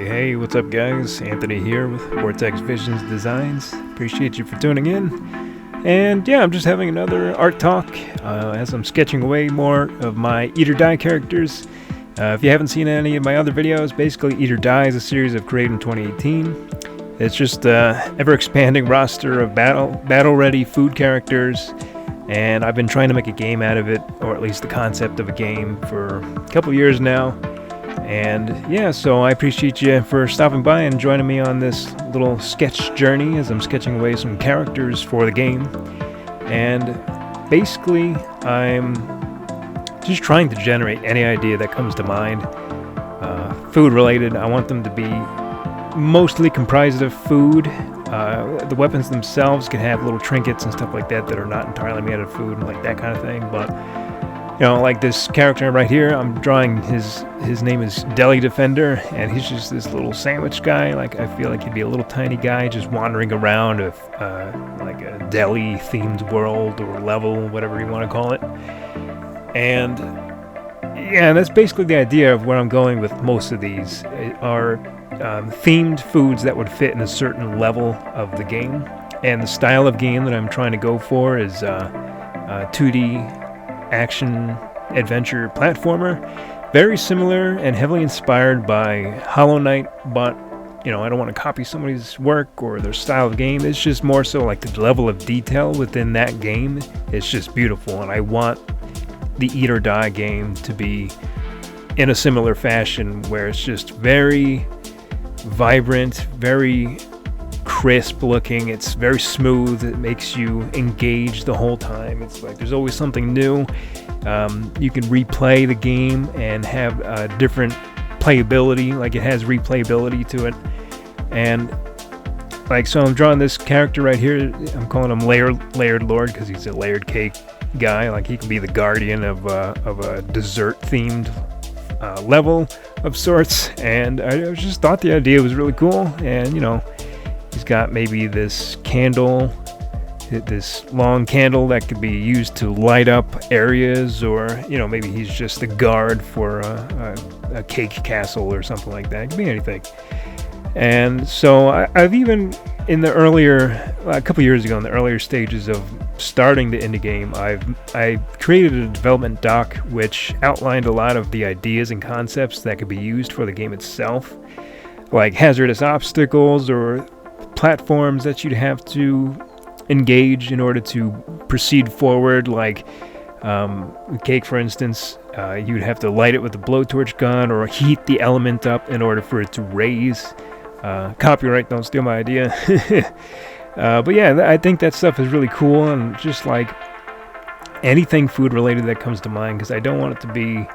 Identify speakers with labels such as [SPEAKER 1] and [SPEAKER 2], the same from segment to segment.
[SPEAKER 1] Hey, what's up guys? Anthony here with Vortex Visions Designs. Appreciate you for tuning in. And yeah, I'm just having another art talk as I'm sketching away more of my Eat or Die characters. If you haven't seen any of my other videos, basically Eat or Die is a series I've created in 2018. It's just an ever-expanding roster of battle-ready food characters, and I've been trying to make a game out of it, or at least the concept of a game, for a couple years now. And yeah, so I appreciate you for stopping by and joining me on this little sketch journey as I'm sketching away some characters for the game. And basically, I'm just trying to generate any idea that comes to mind. Food related. I want them to be mostly comprised of food. The weapons themselves can have little trinkets and stuff like that that are not entirely made of food and like that kind of thing, but you know, like this character right here, I'm drawing his name is Deli Defender, and he's just this little sandwich guy. Like, I feel like he'd be a little tiny guy just wandering around like a deli themed world or level, whatever you want to call it. And yeah, that's basically the idea of where I'm going with most of these are themed foods that would fit in a certain level of the game. And the style of game that I'm trying to go for is 2D action adventure platformer, very similar and heavily inspired by Hollow Knight, but you know, I don't want to copy somebody's work or their style of game. It's just more so like the level of detail within that game is just beautiful, and I want the Eat or Die game to be in a similar fashion where it's just very vibrant, very crisp looking, it's very smooth, it makes you engage the whole time. It's like there's always something new. You can replay the game and have different playability, like it has replayability to it. And like, so I'm drawing this character right here. I'm calling him Layered Lord because he's a layered cake guy. Like, he can be the guardian of a dessert themed level of sorts. And I just thought the idea was really cool. And you know, he's got maybe this candle, this long candle that could be used to light up areas, or you know, maybe he's just the guard for a cake castle or something like that. It could be anything. And so I've even in the earlier, a couple years ago, in the earlier stages of starting the indie game, I created a development doc which outlined a lot of the ideas and concepts that could be used for the game itself, like hazardous obstacles or platforms that you'd have to engage in order to proceed forward. Like cake, for instance, you'd have to light it with a blowtorch gun or heat the element up in order for it to raise. Copyright, don't steal my idea. But yeah, I think that stuff is really cool, and just like anything food related that comes to mind, because I don't want it to be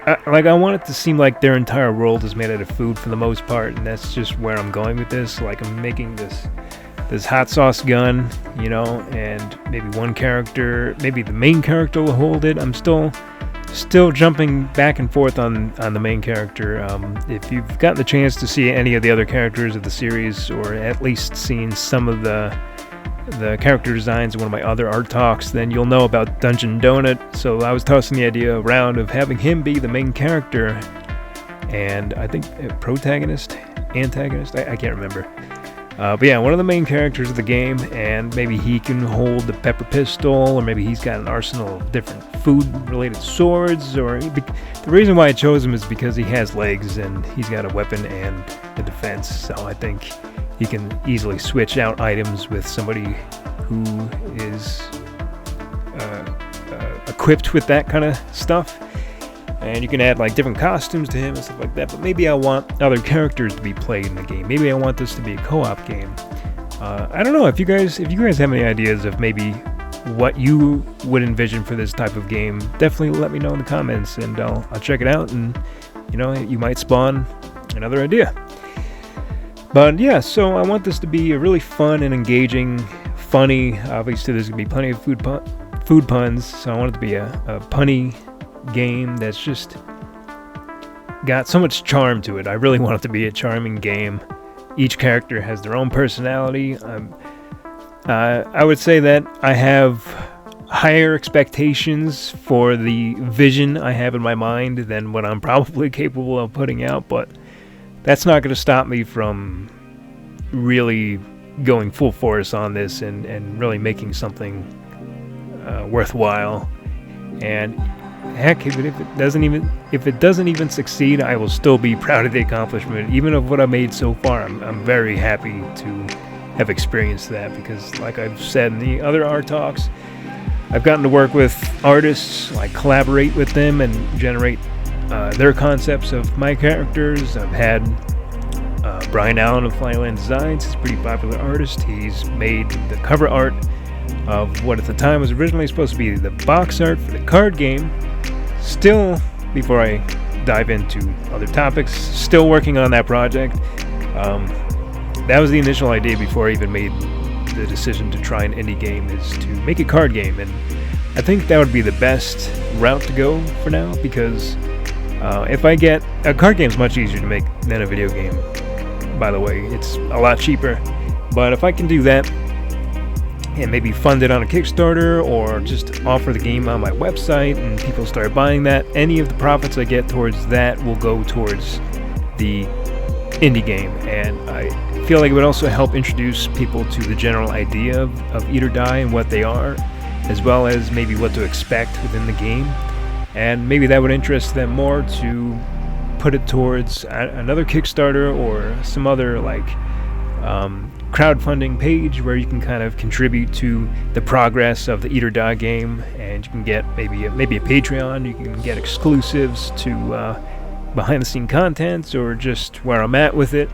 [SPEAKER 1] I want it to seem like their entire world is made out of food for the most part, and that's just where I'm going with this. Like, I'm making this hot sauce gun, you know, and maybe one character, maybe the main character will hold it. I'm still jumping back and forth on the main character. If you've gotten the chance to see any of the other characters of the series, or at least seen some of the character designs in one of my other art talks, then you'll know about Dungeon Donut. So I was tossing the idea around of having him be the main character, and I think antagonist, I can't remember. But yeah, one of the main characters of the game, and maybe he can hold the pepper pistol, or maybe he's got an arsenal of different food-related swords. Or the reason why I chose him is because he has legs and he's got a weapon and a defense. So I think he can easily switch out items with somebody who is equipped with that kind of stuff. And you can add like different costumes to him and stuff like that. But maybe I want other characters to be played in the game. Maybe I want this to be a co-op game. I don't know if you guys have any ideas of maybe what you would envision for this type of game. Definitely let me know in the comments, and I'll check it out, and you know, you might spawn another idea. But yeah, so I want this to be a really fun and engaging, funny. Obviously, there's gonna be plenty of food puns, so I want it to be a punny game that's just got so much charm to it. I really want it to be a charming game. Each character has their own personality. I would say that I have higher expectations for the vision I have in my mind than what I'm probably capable of putting out, but that's not going to stop me from really going full force on this and really making something worthwhile. And heck, if it doesn't even succeed, I will still be proud of the accomplishment, even of what I made so far. I'm very happy to have experienced that, because like I've said in the other art talks, I've gotten to work with artists, like collaborate with them and generate their concepts of my characters. I've had Brian Allen of Flyland Designs. He's a pretty popular artist. He's made the cover art of what at the time was originally supposed to be the box art for the card game. Still, before I dive into other topics, still working on that project. That was the initial idea before I even made the decision to try an indie game, is to make a card game, and I think that would be the best route to go for now, because if I get a card game is much easier to make than a video game, by the way. It's a lot cheaper, but if I can do that and maybe fund it on a Kickstarter or just offer the game on my website and people start buying that, any of the profits I get towards that will go towards the indie game. And I feel like it would also help introduce people to the general idea of Eat or Die and what they are, as well as maybe what to expect within the game. And maybe that would interest them more to put it towards another Kickstarter or some other like crowdfunding page where you can kind of contribute to the progress of the Eat or Die game, and you can get maybe a Patreon. You can get exclusives to behind the scene contents, or just where I'm at with it.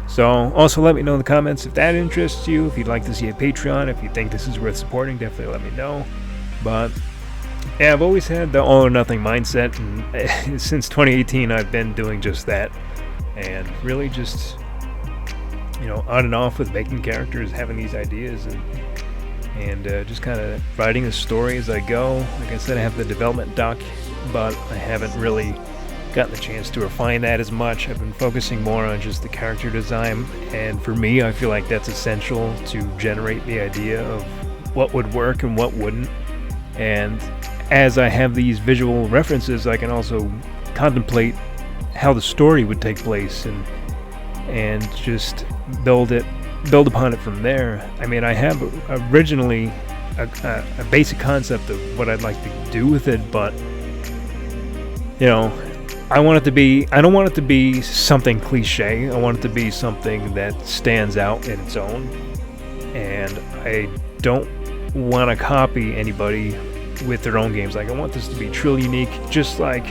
[SPEAKER 1] So also let me know in the comments if that interests you, if you'd like to see a Patreon, if you think this is worth supporting, definitely let me know. But yeah, I've always had the all or nothing mindset, and since 2018 I've been doing just that, and really just, you know, on and off with making characters, having these ideas, and just kind of writing the story as I go. Like I said, I have the development doc, but I haven't really gotten the chance to refine that as much. I've been focusing more on just the character design, and for me, I feel like that's essential to generate the idea of what would work and what wouldn't. And as I have these visual references, I can also contemplate how the story would take place and just build upon it from there. I mean, I have originally a basic concept of what I'd like to do with it, but you know, I don't want it to be something cliche. I want it to be something that stands out in its own, and I don't want to copy anybody with their own games. Like, I want this to be truly unique, just like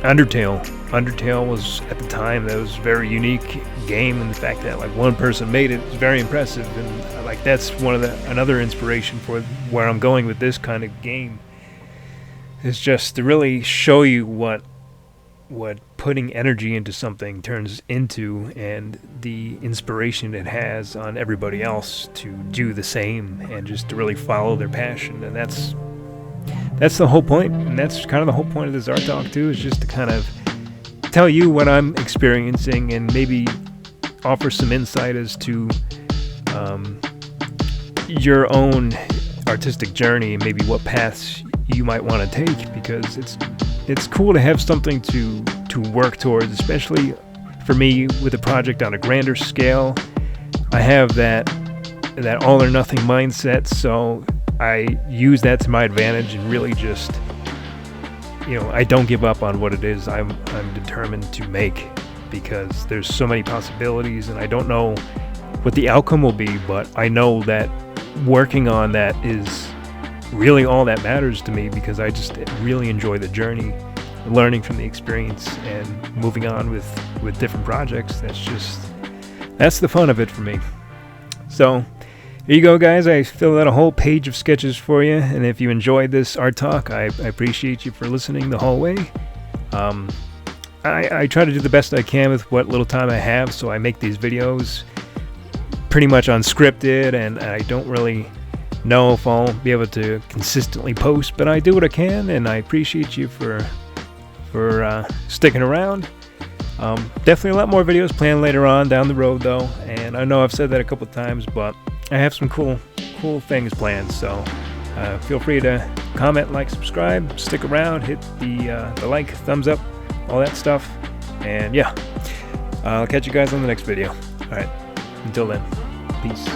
[SPEAKER 1] Undertale. Undertale was, at the time, that was a very unique game, and the fact that like one person made it was very impressive, and like that's another inspiration for where I'm going with this kind of game. Is just to really show you what putting energy into something turns into, and the inspiration it has on everybody else to do the same, and just to really follow their passion. And that's the whole point, and that's kind of the whole point of this art talk too, is just to kind of tell you what I'm experiencing and maybe offer some insight as to your own artistic journey, and maybe what paths you might want to take, because it's cool to have something to work towards, especially for me with a project on a grander scale. I have that all or nothing mindset, so I use that to my advantage, and really just, you know, I don't give up on what it is I'm determined to make, because there's so many possibilities, and I don't know what the outcome will be, but I know that working on that is really all that matters to me, because I just really enjoy the journey, learning from the experience, and moving on with different projects. That's the fun of it for me. So there you go, guys. I filled out a whole page of sketches for you, and if you enjoyed this art talk, I appreciate you for listening the whole way. I try to do the best I can with what little time I have, so I make these videos pretty much unscripted, and I don't really know if I'll be able to consistently post, but I do what I can, and I appreciate you for sticking around. Definitely a lot more videos planned later on down the road though, and I know I've said that a couple times, but I have some cool cool things planned. So feel free to comment, like, subscribe, stick around, hit the like, thumbs up, all that stuff. And yeah, I'll catch you guys on the next video. All right, until then, peace.